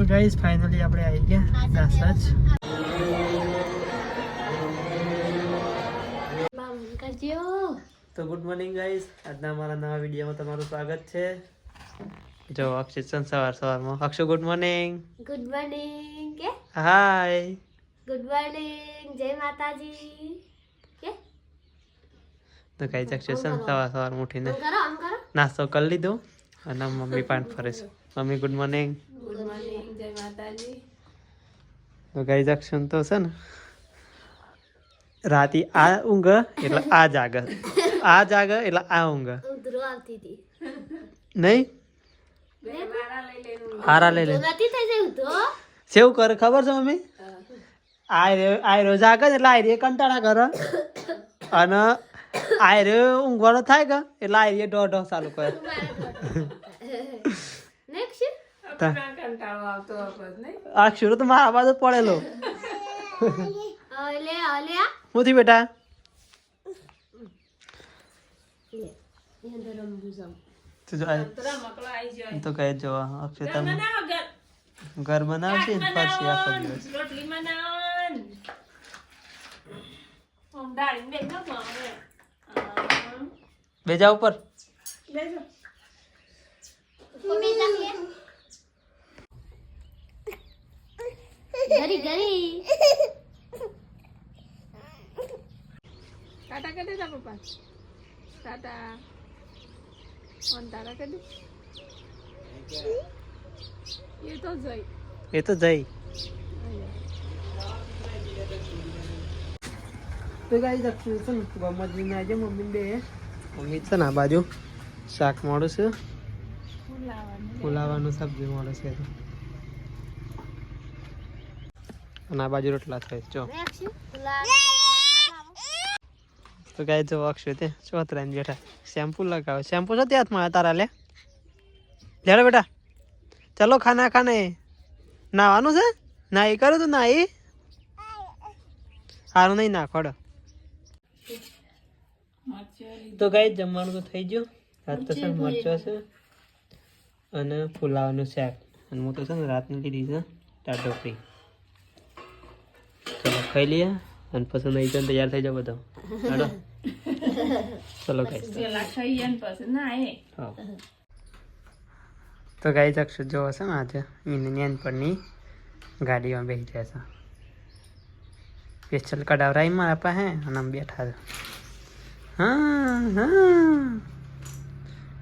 Guys finally આપણે આવી ગયા દાસજ. તો ગુડ મોર્નિંગ ગાઈસ, આજના અમારા નવા વિડીયોમાં તમારું સ્વાગત છે. જો અક્ષિત સવારમાં. Akshu good morning. Good morning કે હાય. ગુડ મોર્નિંગ, જય માતાજી કે. તો ગાઈસ અક્ષિત સવારમાં ઉઠીને આમ કરો નાસ્તો કરી લીધો અને મમ્મી પાન ફરે છે. Mummy good morning. Good morning, જય માતાજી. તો ગાઈસ અક્ષુ તો છે ને રાતે આ ઊંઘ એટલે આ જાગે, આ જાગે એટલે આ ઊંઘ ઉધરો આવતી હતી નહીં. હારા લઈ લે નથી થઈ જાય ઉધરો. સેવ કરે ખબર છે મમ્મી? આ રોજ જાગે એટલે આ રે કંટાળા કરે અને આ રે ઊંઘવાનો થાય કે એટલે આ રે ડોઢો ચાલુ કરે. આ શરૂ તો મારા બાજુ પડેલો. હું થી બેટા તો કહે જો અક્ષય તમે ઘર બનાવશે ને પછી આખો દિવસ બેજા ઉપર ગરી ગરી टाटा कर देता पापा टाटा कौन टाटा कर दे ये तो जय એ તો જઈ. તો ગાઈસ અક્ષુ છે ને ગમત લઈને આજે મમ્મી બે મમ્મી છે ને આ બાજુ શાક મળે છે, ફુલાવાનું સબ્જી મળે છે અને આ બાજુ રોટલા થાય જો. તો ગાઈસ જો અક્ષુ તે ચોતરાઈને બેઠા શેમ્પુ લગાવે. શેમ્પુ છે તે હાથમાં તારા લે લેડો બેટા ચલો ખાના ખાને. નાવાનું છે ના એ કરો તો ના એ સારું નહીં નાખોડો. તો ગાઈસ જમવાનું તો થઈ ગયું. રાત તો છે મરચો છે અને ફુલાવાનું શાક અને હું તો છે ને રાતની લીધી છે ટાઢોકરી. ચલો ખાઈ લઈએ અને પછી નહીં તો તૈયાર થઈ જાવ બધો. હાલો ચલો ગાઈસ. હા તો ગાઈસ અક્ષર જોવો છે ને આજે એને નાનપણની ગાડીમાં બેસી જાય છે. સ્પેશિયલ કડાવરાઈ મારા પાસે અને આમ બેઠા છે. હા હા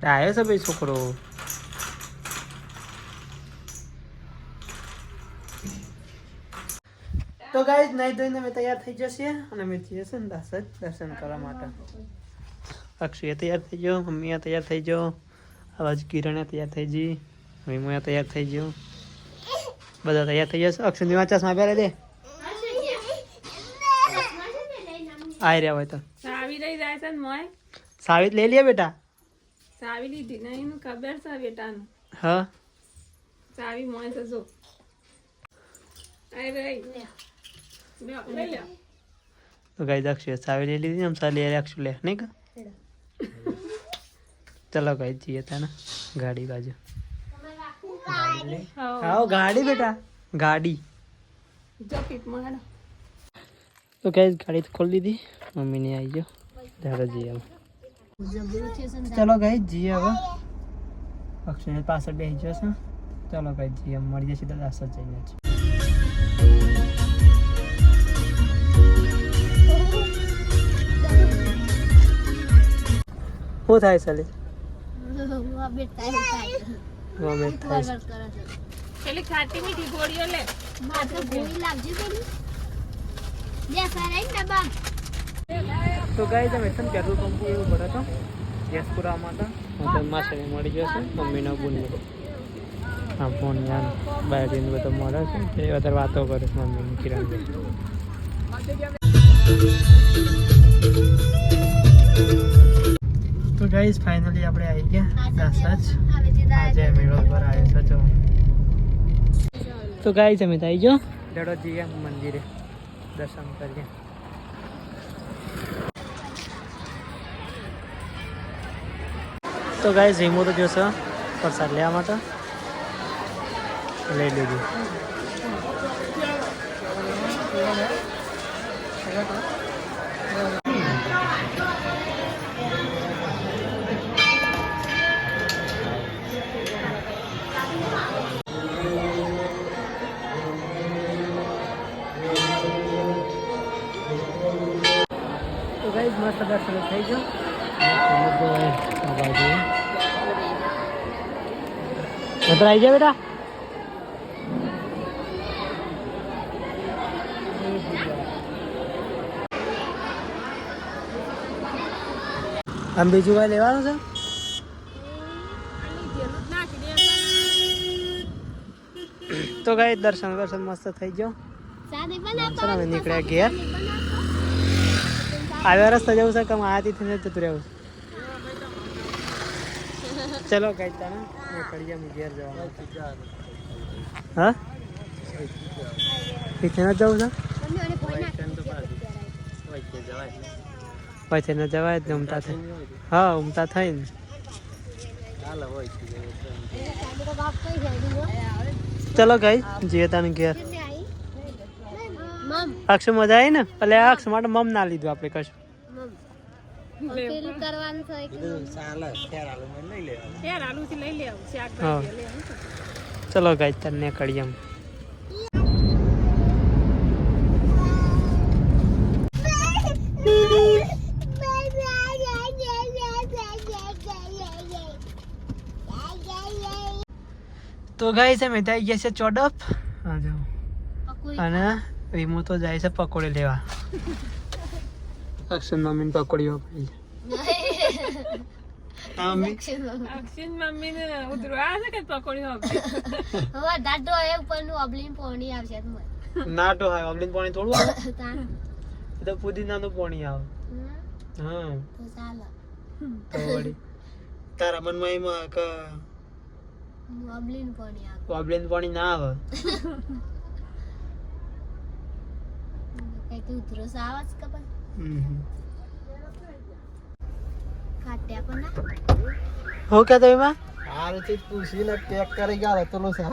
ડાયો છે ભાઈ છોકરો. તો ગાઈસ નહીં ધોઈને અમે તૈયાર થઈ જશે અને અમે જઈએ છે ને દર્શન કરવા માટે. અક્ષય તૈયાર થઈ ગયો, મમ્મી તૈયાર થઈ ગયો, આવાજ કિરણે તૈયાર થઈ ગઈ, મમ્મી તૈયાર થઈ ગયો, બધા તૈયાર થઈ જશે. અક્ષયની વાંચાસમાં પહેરે દે આઈ રહ્યા હોય તો सावी लई जाय सन मोय સાવિત લઈ લે બેટા. सावी लीधी नहीं नु खबर सा बेटा नु હા सावी मोय से जो आई रे ले ले તો ગાઈસ અક્ષય સાવી લઈ લીધી આમ સાલી લે અક્ષય લે નહીં કે. ચલો ગાઈસ જઈએ તાને ગાડી બાજુ. આવો ગાડી બેટા ગાડી. जो पीट मारा તો ગાઈસ ગાડી ખોલી દીધી, મમ્મીને આવી ગયો ત્યારે જઈએ હવે. ચલો ગાઈસ જઈએ હવે. અક્ષય પાછળ બેસી જશે. ચલો ગાઈસ જઈએ મળી જશે તો 10 જઈને જ. શું થાય સાલી? મમ્મી થાય પેલી ખાટી મીઠી ગોળીઓ લે તો ગાઈસ અમે છે પેટ્રોલ પંપ એવું પડે તો ગેસ પુરાવા માટે હું તો માસી મળી જશે મમ્મીનો બુનનો. હા ફોન યાર બાયરીને બધો મળે છે એ વધારે વાતો કરે છે મમ્મીની કિરણ. તો ગાઈસ ફાઇનલી આપણે આવી ગયા દાસજ. આજે અમે રોડ પર આવ્યો છો. તો ગાઈસ અમે તો આવી ગયો ડડો જઈએ મંદિરે દર્શન કરીએ. તો ગાઈસ હિમો તો જોશે પ્રસાદ લેવા માટે લઈ લીધું. તો ગાઈસ મસ્ત દર્શન થઈ ગયો. મતલબ આવી જાય બેટા. આમ બીજું કઈ લેવાનું છે? તો ગાઈસ દર્શન મસ્ત થઈ ગયો. ચાલો અમે નીકળ્યા ઘેર. આવ્યા રસ્તા જવું છે કે આથી થઈને જતું રહેવું? ચલો ગાઈસ તાને નીકળીએ અમે ઘેર જવા. હા પીછે ન જવું છે? પછી ન જવાય જ ને ઉમતા થઈ. હા ઉમતા થઈ ને. ચલો ગાઈસ જઈએ તાને ઘેર. અક્ષ મજા આવી ને એટલે અક્ષ માટે મમ ના લીધું આપણે કશું. ચલો ગાઈસ તાને નીકળીએ. તો ગાઈસ અમે ત્યાં ગયા છે ચોડપ. હા જાઓ. અને વિમો તો જાય છે પકોડી લેવા. અક્ષર મમ્મી ને પકોડીઓ પાઈ. અક્ષિન મમ્મી ને ઉતરો આ છે કે પકોડી આપે હવે દાડો એ ઉપરનું અબલીન પોણી આવશે તમારે. નાટો હોય અમલીન પાણી થોડું આવે. એ તો પુદીનાનું પાણી આવે. હા તો ચાલો. તો વળી તારા મનમાં એમાં કે અબલીન પોણી આવે. અમલીન પાણી ના આવે. કઈ ઉતરો આવાજ કપલ કાટ્યા પણ ના હો કે તો એમાં હાલ થી પૂછીને પેક કરી ગયા તો લો સા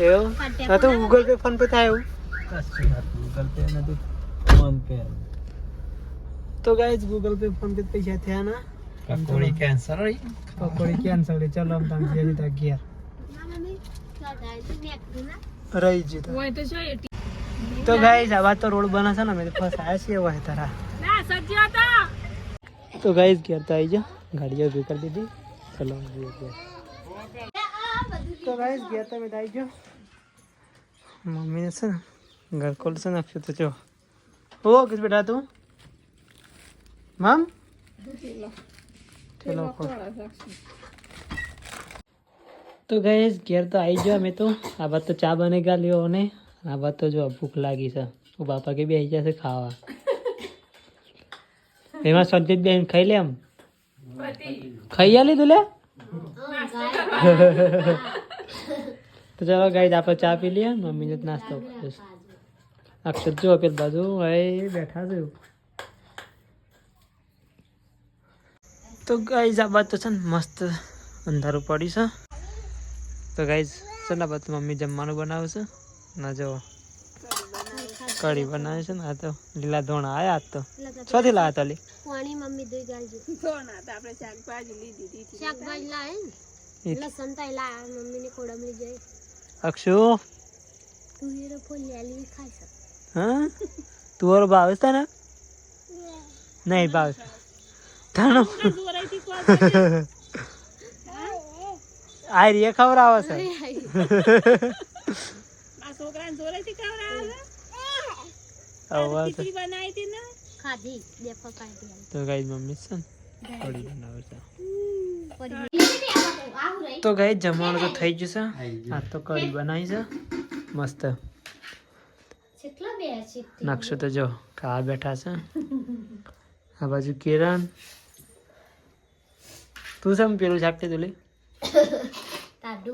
એવું ના તો ગૂગલ પે ફોન પે થાય એવું કશું નથી ગૂગલ પે નથી ફોન પે તો guys Google pay phone pay પૈસા થયા ના પકોડી કેન્સર રહી પકોડી કેન્સલ રહી. ચલો આમ તમે જઈએ તા ઘેર મમ્મી ચોટાઈ તો નેકતું ના રહી જીતો. હોય તો જો તો ગાઈસ આ વાત તો રોડ બના છે ને અમે તો ફસાયા છીએ હોય તારા. ના સજ્જો હતા. તો ગાઈસ ઘેર તો આવી જાઓ. ગાડીઓ ઉભી કરી દીધી. ચલો જઈએ ઘેર. તો ગાઈસ ઘેર તો અમે આવી જાઓ. મમ્મીને છે ને ઘર ખોલશે ને અક્ષર તો જો હો કિસ બેટા તું મમ ચલો તો ગાઈસ ઘેર તો આવી જાઓ અમે તો. આ બાદ તો ચા બને ગયા લ્યો ને આ બાદ તો જો ભૂખ લાગી છે. તો બાપા કે બી આવી જશે ખાવા. એમાં સંજીત બેન ખાઈ લે. આમ ખાઈ લીધું લે. તો ચાલો ગાઈસ આપણે ચા પી લઈએ. મમ્મીને નાસ્તો કરીશ. અક્ષર જો પેલ બાજુ હવે બેઠા છે. તો ગાઈસ આ બાદ તો છે ને મસ્ત અંધારું પડી છે. તો ગાઈસ છે ને બાદ મમ્મી જમવાનું બનાવે છે. ના જો કઢી બનાવે છે ને. આ તો લીલા ધોણા આયા આજ તો શોથી લાયા તા લી પાણી મમ્મી દઈ ગાલજો. સોના તો આપણે શાકભાજી લીધી હતી. શાકભાજી લાવે ને લસણ તો લાયા મમ્મી ને કોડમલી જાય. અક્ષુ તું હીરો ફૂલ લેલી ખાઈ સક. હા તુવરો ભાવે છે ને નહીં ભાવે તાણો દોરાઈથી કોણ આ રે ખવડાવે છે. આ છોકરાને દોરાઈથી ખવડાવે. હવે ખીચડી બનાવી હતી ને ખાધી દેખો કાઢી. તો ગાઈસ મમ્મી છે ને કઢી બનાવે છે. આવું રહી તો ગાઈસ જમવાનું તો થઈ ગયું છે. આ તો કઢી બનાવી છે મસ્ત. કેટલા બે છે નકશો તો જો ખાવા બેઠા છે. આ બાજુ કિરણ તું સમ પેલું છાપતી તું લે તાડુ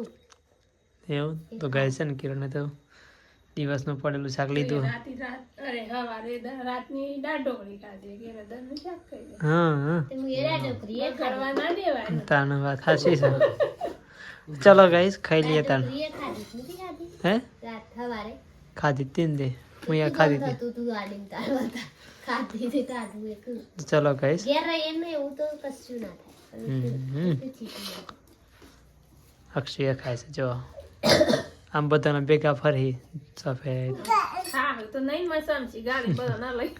એવું. તો ગાય છે ને કિરણે તો દિવસનું પડેલું શાક લીધું. રાતી રાત અરે હવારે રાતની દાળ ઢોકળી ખાધી કે રદનનું શાક ખાઈ હા હા તે હું એરા ડોકરી એ કરવા ના દેવાય. તાનો વાત સાચી છે. ચલો ગાઈસ ખાઈ લઈએ તાન પ્રિય ખાધી નથી ખાધી હે રાત સવારે ખાધી તીન દે હું યા ખાધી હતી તું આડીને તારવા ખાધી તે તારું એક ચલો ગાઈસ ઘેર રહીએ ને એવું તો કશું ના થાય અક્ષય ખાય છે જો આમ બધાના ભેગા ફરી સફેદ હા તો નહીં માં સમજી ગાડી બધો ના લઈ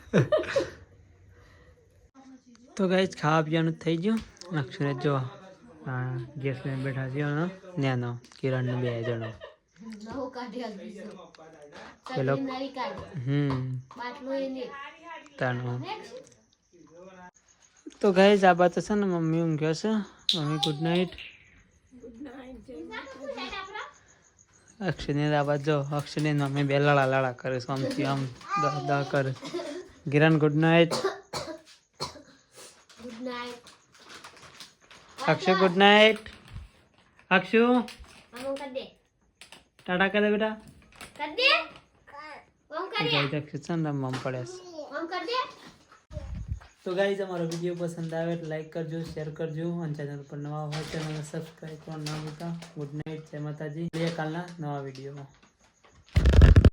તો ગાઈસ ખાવા પીવાનું થઈ ગયું અક્ષરે જો હા ગેસ ને બેઠા છે ન્યાનો કિરણ ને 2 જણો નવો કાઢી આલી પેલો નવી કાઢી બાટલો એને તાનો તો ગાઈસ આ બાત છે ને મમ્મી ઊંઘ્યો છે મમ્મી ગુડ નાઇટ અક્ષયને આ બાત જો અક્ષયને મમ્મી બે લડા કરે છે આમથી આમ દા કરે Kiran good night good night Akshay good night Akshu આમ કર દે ટાટા કરે બેટા કર દે આમ કર દે ગાઈસ અક્ષય છે ને મમ પડે છે આમ કર દે તો ગાઈસ અમારો વિડીયો પસંદ આવે તો લાઈક કરજો શેર કરજો અને ચેનલ પર નવા હોય ચેનલને સબસ્ક્રાઇબ કરવાનું ના ભૂલતા ગુડ નાઇટ જય માતાજી મળીએ કાલના નવા વિડીયોમાં